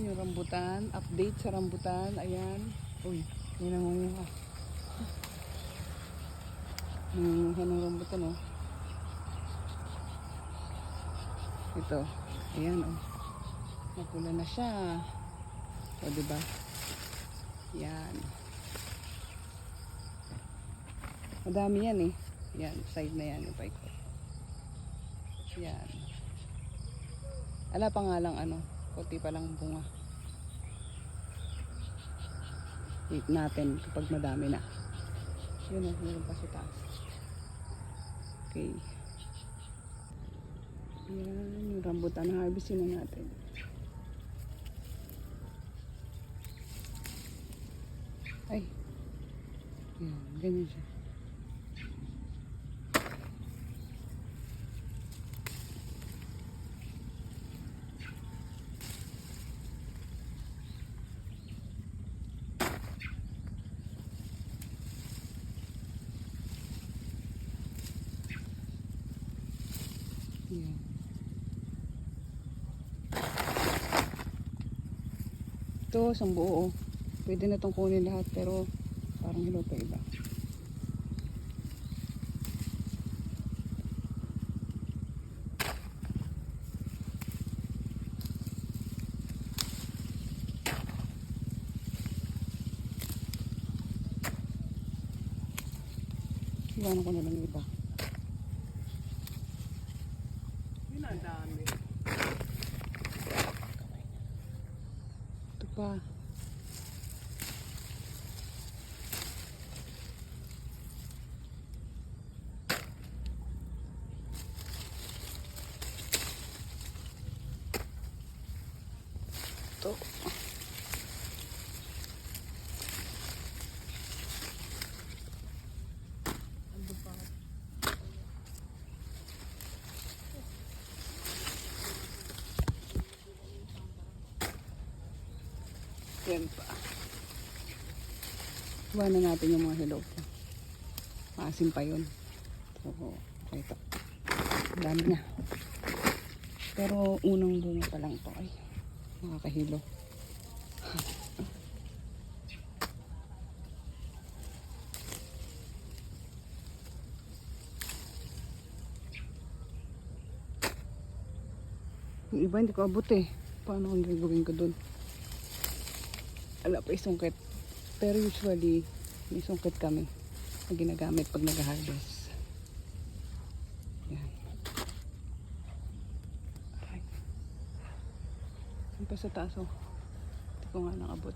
Ayan yung rambutan. Update sa rambutan. Ayan. Uy, may nangunguha. Nangunguha ng rambutan, oh. Ito. Ayan, oh. Napula na siya. O, diba? Yan. Madami yan, eh. Yan, side na yan. Yung paikot. Yan. Ala pa nga lang, ano. Kunti pa lang bunga. Wait natin kapag madami na. Yun, oh. Meron pa sa taas. Okay. Yan. Yung rambutan na harvestin na natin. Ay. Yan. Ganyan siya. Yan. Ito, isang buo, oh. Pwede na itong kunin lahat, pero parang hilo pa iba. Iwanan ko na lang yung iba. Yun ang dami. Ito pa. Ito. Ando pa. Yan pa. Iwanan natin yung mga hilaw pa. Maasim pa yun. So, ito. Dami na. Pero unang bunga pa lang to. Ay, makakahilo. Yung iba hindi ko abot, eh. Paano ang gagawin ko dun? Ala pa isungkit. Pero usually, may sungkit kami na ginagamit pag nag-harvest. Yan. Aray. Yan pa sa taas, oh. Hindi ko nga nakabot.